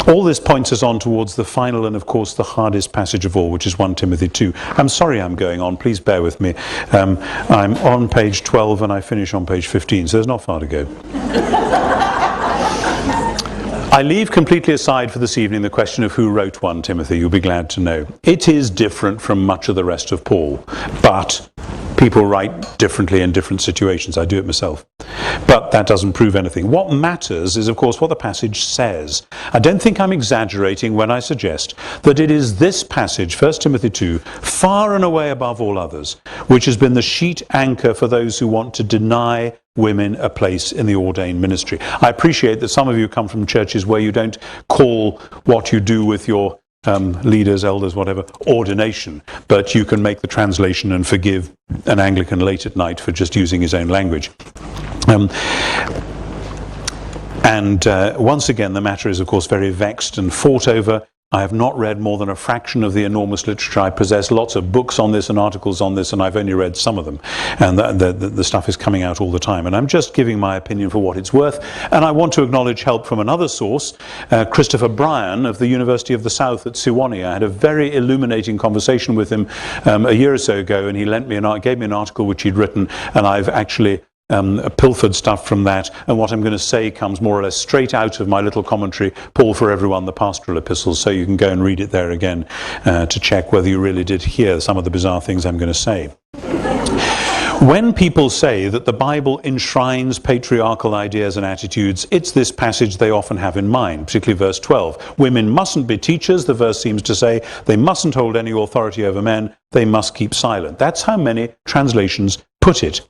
All this points us on towards the final and, of course, the hardest passage of all, which is 1 Timothy 2. I'm sorry I'm going on. Please bear with me. I'm on page 12 and I finish on page 15, so there's not far to go. I leave completely aside for this evening the question of who wrote 1 Timothy. You'll be glad to know. It is different from much of the rest of Paul, but people write differently in different situations. I do it myself. But that doesn't prove anything. What matters is, of course, what the passage says. I don't think I'm exaggerating when I suggest that it is this passage, 1 Timothy 2, far and away above all others, which has been the sheet anchor for those who want to deny women a place in the ordained ministry. I appreciate that some of you come from churches where you don't call what you do with your leaders, elders, whatever, ordination, but you can make the translation and forgive an Anglican late at night for just using his own language. Once again, the matter is, of course, very vexed and fought over. I have not read more than a fraction of the enormous literature. I possess lots of books on this and articles on this, and I've only read some of them. And the stuff is coming out all the time. And I'm just giving my opinion for what it's worth. And I want to acknowledge help from another source, Christopher Bryan of the University of the South at Sewanee. I had a very illuminating conversation with him a year or so ago, and he gave me an article which he'd written, and I've actually pilfered stuff from that, and what I'm going to say comes more or less straight out of my little commentary, Paul for Everyone, the Pastoral Epistles, so you can go and read it there again to check whether you really did hear some of the bizarre things I'm going to say. When people say that the Bible enshrines patriarchal ideas and attitudes, it's this passage they often have in mind, particularly verse 12. Women mustn't be teachers, the verse seems to say. They mustn't hold any authority over men. They must keep silent. That's how many translations put it.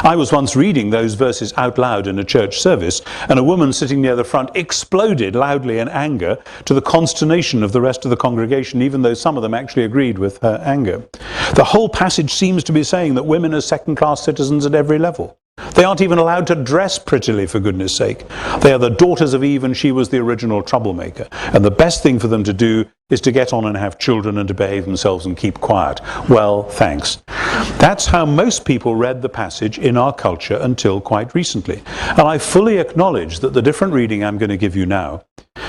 I was once reading those verses out loud in a church service, and a woman sitting near the front exploded loudly in anger, to the consternation of the rest of the congregation, even though some of them actually agreed with her anger. The whole passage seems to be saying that women are second-class citizens at every level. They aren't even allowed to dress prettily, for goodness sake. They are the daughters of Eve, and she was the original troublemaker. And the best thing for them to do is to get on and have children and to behave themselves and keep quiet. Well, thanks. That's how most people read the passage in our culture until quite recently. And I fully acknowledge that the different reading I'm going to give you now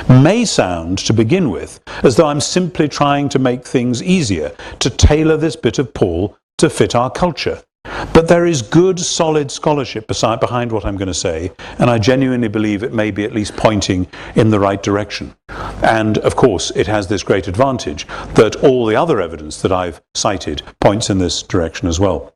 may sound, to begin with, as though I'm simply trying to make things easier, to tailor this bit of Paul to fit our culture. But there is good, solid scholarship behind what I'm going to say, and I genuinely believe it may be at least pointing in the right direction. And, of course, it has this great advantage that all the other evidence that I've cited points in this direction as well.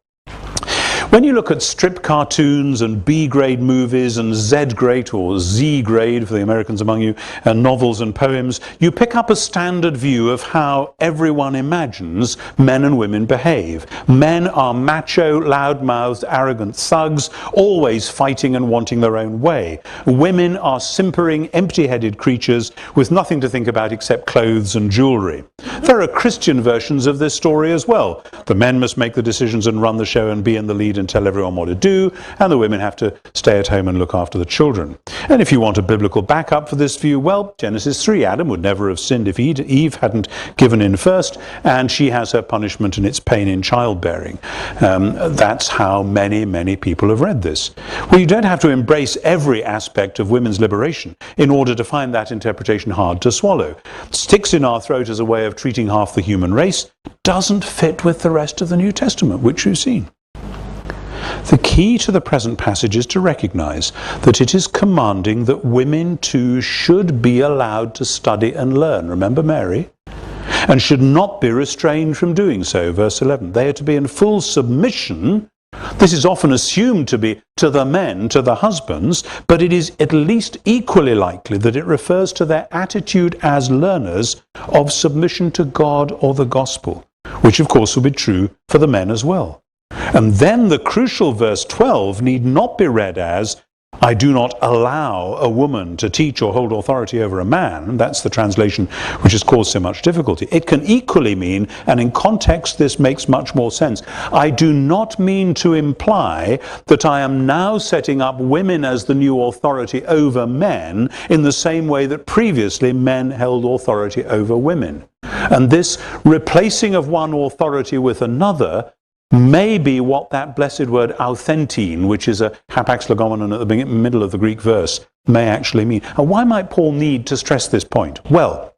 When you look at strip cartoons and B-grade movies and Z-grade or Z-grade for the Americans among you, and novels and poems, you pick up a standard view of how everyone imagines men and women behave. Men are macho, loud-mouthed, arrogant thugs, always fighting and wanting their own way. Women are simpering, empty-headed creatures with nothing to think about except clothes and jewelry. There are Christian versions of this story as well. The men must make the decisions and run the show and be in the lead and tell everyone what to do, and the women have to stay at home and look after the children. And if you want a biblical backup for this view, well, Genesis 3, Adam would never have sinned if Eve hadn't given in first, and she has her punishment and its pain in childbearing. That's how many, many people have read this. Well, you don't have to embrace every aspect of women's liberation in order to find that interpretation hard to swallow. Sticks in our throat as a way of treating half the human race doesn't fit with the rest of the New Testament, which you've seen. The key to the present passage is to recognize that it is commanding that women too should be allowed to study and learn. Remember Mary? And should not be restrained from doing so, verse 11. They are to be in full submission. This is often assumed to be to the men, to the husbands, but it is at least equally likely that it refers to their attitude as learners of submission to God or the gospel, which of course will be true for the men as well. And then the crucial verse 12 need not be read as, I do not allow a woman to teach or hold authority over a man. That's the translation which has caused so much difficulty. It can equally mean, and in context this makes much more sense, I do not mean to imply that I am now setting up women as the new authority over men in the same way that previously men held authority over women. And this replacing of one authority with another may be what that blessed word authentine, which is a hapax legomenon at the middle of the Greek verse, may actually mean. And why might Paul need to stress this point? Well,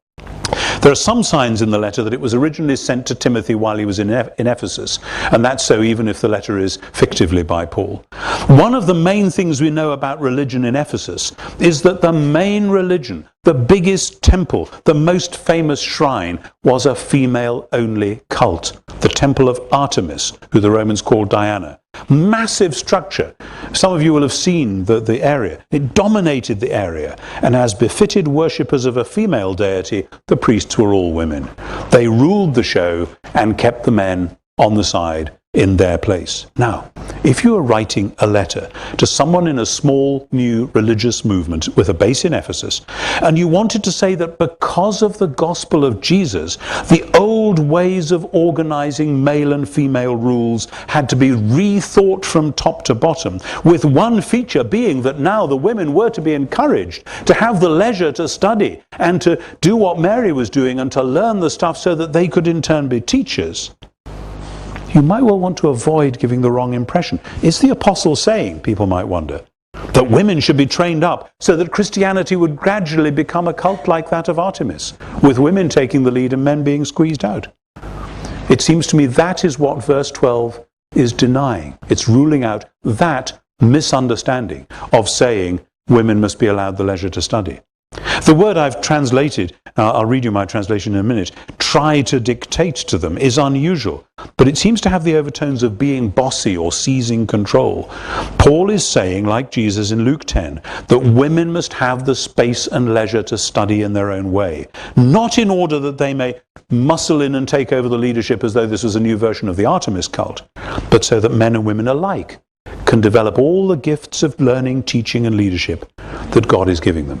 there are some signs in the letter that it was originally sent to Timothy while he was in Ephesus, and that's so even if the letter is fictively by Paul. One of the main things we know about religion in Ephesus is that the main religion, the biggest temple, the most famous shrine, was a female-only cult, the Temple of Artemis, who the Romans called Diana. Massive structure. Some of you will have seen the area. It dominated the area, and as befitted worshippers of a female deity, the priests were all women. They ruled the show and kept the men on the side in their place. Now, if you are writing a letter to someone in a small new religious movement with a base in Ephesus, and you wanted to say that because of the gospel of Jesus, the old ways of organizing male and female rules had to be rethought from top to bottom, with one feature being that now the women were to be encouraged to have the leisure to study and to do what Mary was doing and to learn the stuff so that they could in turn be teachers, you might well want to avoid giving the wrong impression. Is the apostle saying, people might wonder, that women should be trained up so that Christianity would gradually become a cult like that of Artemis, with women taking the lead and men being squeezed out? It seems to me that is what verse 12 is denying. It's ruling out that misunderstanding of saying women must be allowed the leisure to study. The word I've translated, I'll read you my translation in a minute, try to dictate to them, is unusual, but it seems to have the overtones of being bossy or seizing control. Paul is saying, like Jesus in Luke 10, that women must have the space and leisure to study in their own way, not in order that they may muscle in and take over the leadership as though this was a new version of the Artemis cult, but so that men and women alike can develop all the gifts of learning, teaching and leadership that God is giving them.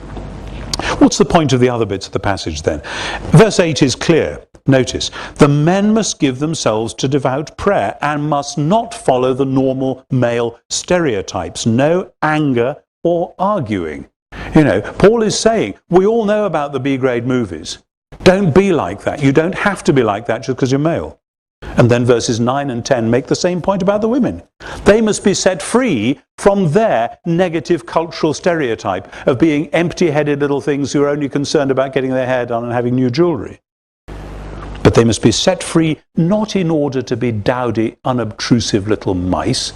What's the point of the other bits of the passage then? Verse 8 is clear. Notice, the men must give themselves to devout prayer and must not follow the normal male stereotypes. No anger or arguing. You know, Paul is saying, we all know about the B-grade movies. Don't be like that. You don't have to be like that just because you're male. And then verses 9 and 10 make the same point about the women. They must be set free from their negative cultural stereotype of being empty-headed little things who are only concerned about getting their hair done and having new jewellery. But they must be set free not in order to be dowdy, unobtrusive little mice.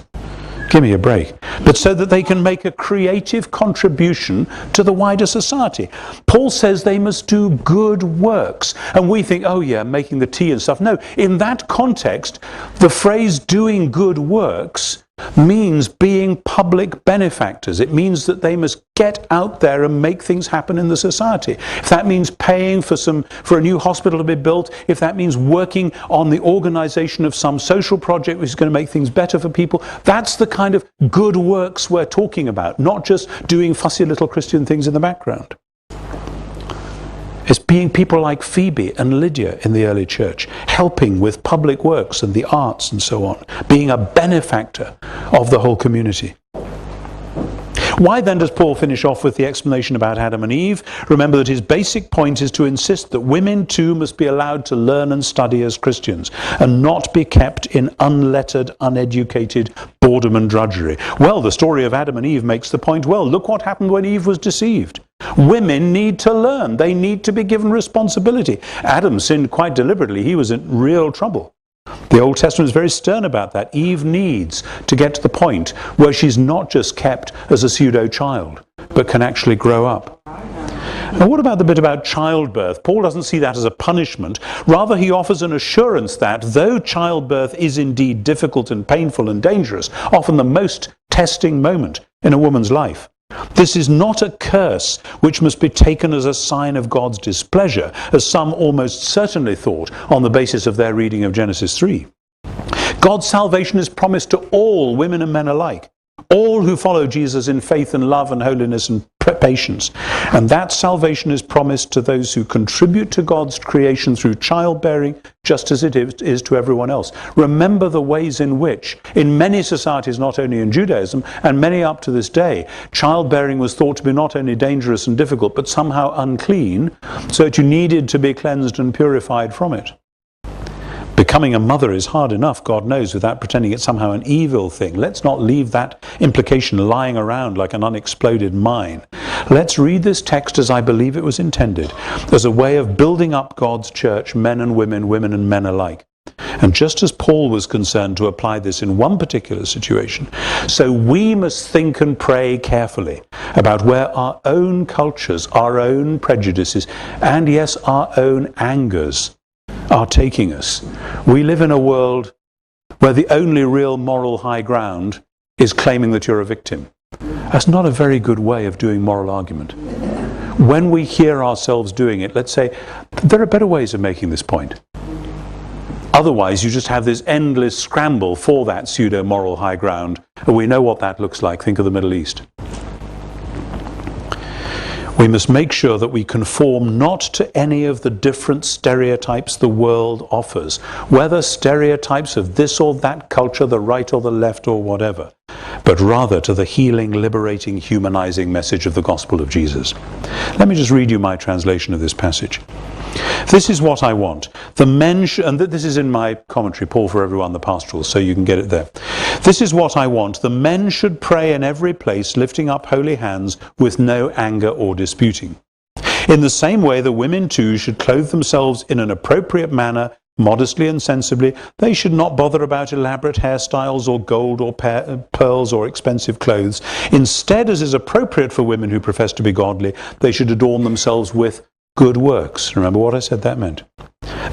Give me a break. But so that they can make a creative contribution to the wider society. Paul says they must do good works. And we think, oh yeah, making the tea and stuff. No, in that context, the phrase doing good works means being public benefactors. It means that they must get out there and make things happen in the society. If that means paying for a new hospital to be built, if that means working on the organization of some social project which is going to make things better for people, that's the kind of good works we're talking about, not just doing fussy little Christian things in the background. It's being people like Phoebe and Lydia in the early church, helping with public works and the arts and so on, being a benefactor of the whole community. Why then does Paul finish off with the explanation about Adam and Eve? Remember that his basic point is to insist that women too must be allowed to learn and study as Christians and not be kept in unlettered, uneducated boredom and drudgery. Well, the story of Adam and Eve makes the point well. Look what happened when Eve was deceived. Women need to learn. They need to be given responsibility. Adam sinned quite deliberately. He was in real trouble. The Old Testament is very stern about that. Eve needs to get to the point where she's not just kept as a pseudo-child, but can actually grow up. Now, what about the bit about childbirth? Paul doesn't see that as a punishment. Rather, he offers an assurance that, though childbirth is indeed difficult and painful and dangerous, often the most testing moment in a woman's life, this is not a curse which must be taken as a sign of God's displeasure, as some almost certainly thought on the basis of their reading of Genesis 3. God's salvation is promised to all, women and men alike, all who follow Jesus in faith and love and holiness and patience. And that salvation is promised to those who contribute to God's creation through childbearing, just as it is to everyone else. Remember the ways in which, in many societies, not only in Judaism, and many up to this day, childbearing was thought to be not only dangerous and difficult, but somehow unclean, so that you needed to be cleansed and purified from it. Becoming a mother is hard enough, God knows, without pretending it's somehow an evil thing. Let's not leave that implication lying around like an unexploded mine. Let's read this text as I believe it was intended, as a way of building up God's church, men and women, women and men alike. And just as Paul was concerned to apply this in one particular situation, so we must think and pray carefully about where our own cultures, our own prejudices, and yes, our own angers are taking us. We live in a world where the only real moral high ground is claiming that you're a victim. That's not a very good way of doing moral argument. When we hear ourselves doing it, let's say, there are better ways of making this point. Otherwise, you just have this endless scramble for that pseudo-moral high ground, and we know what that looks like. Think of the Middle East. We must make sure that we conform not to any of the different stereotypes the world offers, whether stereotypes of this or that culture, the right or the left or whatever, but rather to the healing, liberating, humanizing message of the gospel of Jesus. Let me just read you my translation of this passage. This is what I want. The men and this is in my commentary, Paul for Everyone, the Pastorals, so you can get it there. This is what I want. The men should pray in every place, lifting up holy hands with no anger or disputing. In the same way, the women too should clothe themselves in an appropriate manner, modestly and sensibly. They should not bother about elaborate hairstyles or gold or pearls or expensive clothes. Instead, as is appropriate for women who profess to be godly, they should adorn themselves with good works. Remember what I said that meant.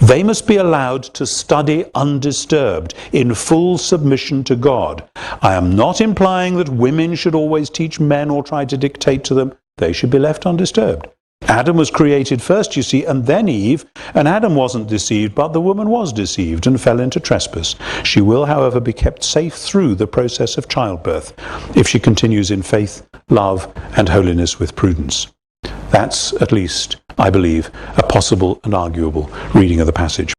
They must be allowed to study undisturbed, in full submission to God. I am not implying that women should always teach men or try to dictate to them. They should be left undisturbed. Adam was created first, you see, and then Eve, and Adam wasn't deceived, but the woman was deceived and fell into trespass. She will, however, be kept safe through the process of childbirth if she continues in faith, love, and holiness with prudence. That's, at least, I believe, a possible and arguable reading of the passage.